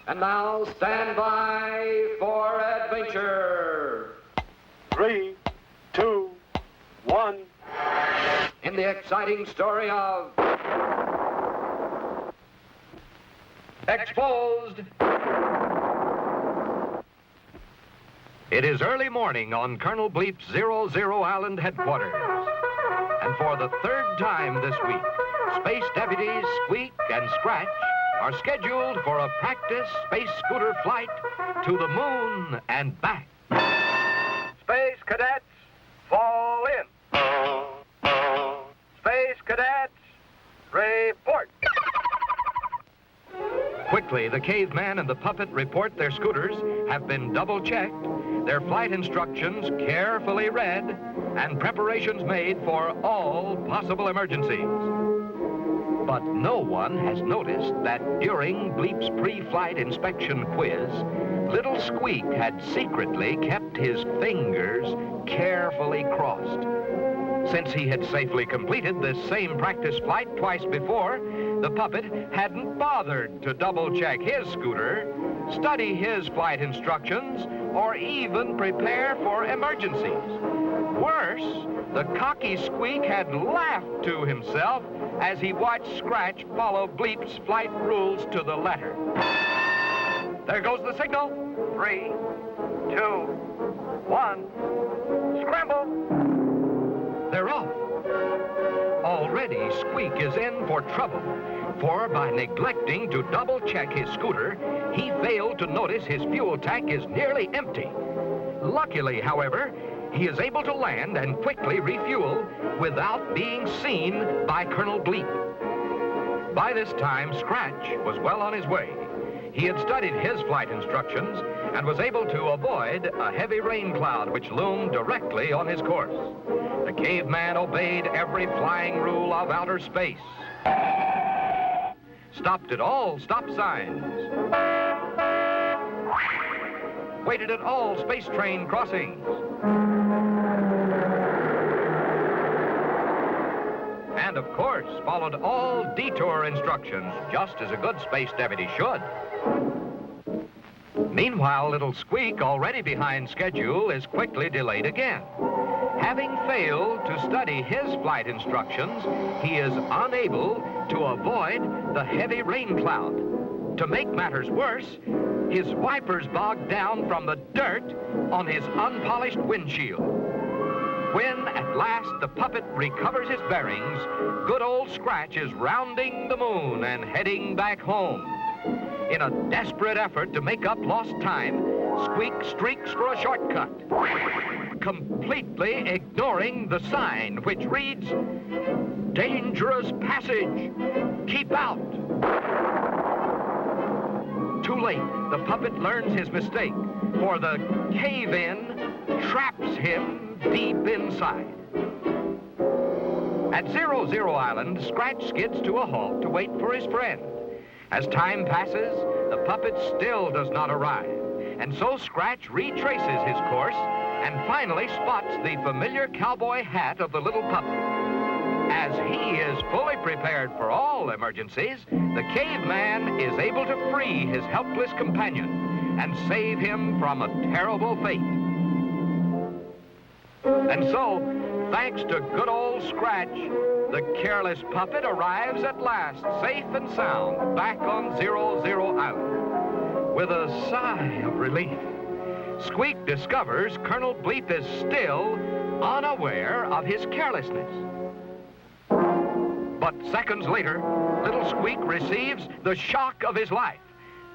And now stand by for adventure. 3, 2, 1. In the exciting story of Exposed. It is early morning on Colonel Bleep's 00 Island headquarters. And for the third time this week, Space Deputies Squeak and Scratch are scheduled for a practice space scooter flight to the moon and back. Space Cadets, fall in. Space Cadets, report. Quickly, the caveman and the puppet report their scooters have been double-checked, their flight instructions carefully read, and preparations made for all possible emergencies. But no one has noticed that during Bleep's pre-flight inspection quiz, little Squeak had secretly kept his fingers carefully crossed. Since he had safely completed this same practice flight twice before, the puppet hadn't bothered to double-check his scooter, study his flight instructions, or even prepare for emergencies. Worse, the cocky Squeak had laughed to himself as he watched Scratch follow Bleep's flight rules to the letter. There goes the signal. 3, 2, 1, scramble. They're off. Already, Squeak is in for trouble, for by neglecting to double-check his scooter, he failed to notice his fuel tank is nearly empty. Luckily, however, he is able to land and quickly refuel without being seen by Colonel Bleep. By this time, Scratch was well on his way. He had studied his flight instructions and was able to avoid a heavy rain cloud which loomed directly on his course. The caveman obeyed every flying rule of outer space. Stopped at all stop signs. Waited at all space train crossings. And of course, followed all detour instructions, just as a good space deputy should. Meanwhile, little Squeak, already behind schedule, is quickly delayed again. Having failed to study his flight instructions, he is unable to avoid the heavy rain cloud. To make matters worse, his wipers bogged down from the dirt on his unpolished windshield. When, at last, the puppet recovers his bearings, good old Scratch is rounding the moon and heading back home. In a desperate effort to make up lost time, Squeak streaks for a shortcut, completely ignoring the sign which reads, "Dangerous passage, keep out." Too late, the puppet learns his mistake, for the cave-in traps him deep inside. At 00 Island, Scratch skids to a halt to wait for his friend. As time passes, the puppet still does not arrive, and so Scratch retraces his course and finally spots the familiar cowboy hat of the little puppet. As he is fully prepared for all emergencies, the caveman is able to free his helpless companion and save him from a terrible fate. And so, thanks to good old Scratch, the careless puppet arrives at last, safe and sound, back on 00 Island. With a sigh of relief, Squeak discovers Colonel Bleep is still unaware of his carelessness. But seconds later, little Squeak receives the shock of his life,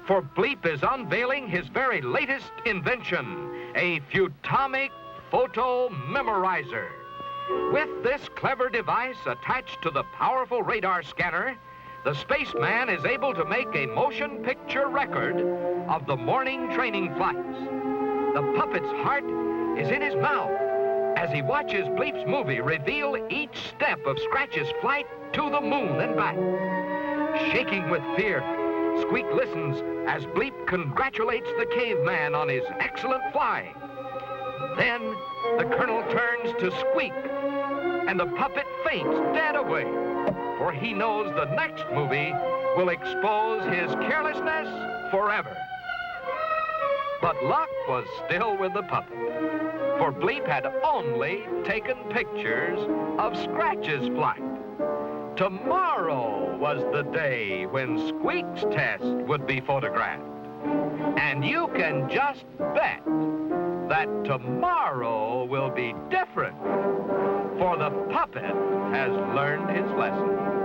for Bleep is unveiling his very latest invention, a Futomic photo memorizer. With this clever device attached to the powerful radar scanner, the spaceman is able to make a motion picture record of the morning training flights. The puppet's heart is in his mouth as he watches Bleep's movie reveal each step of Scratch's flight to the moon and back. Shaking with fear, Squeak listens as Bleep congratulates the caveman on his excellent flying. Then the colonel turns to Squeak, and the puppet faints dead away, for he knows the next movie will expose his carelessness forever. But luck was still with the puppet, for Bleep had only taken pictures of Scratch's flight. Tomorrow was the day when Squeak's test would be photographed. And you can just bet that tomorrow will be different, for the puppet has learned his lesson.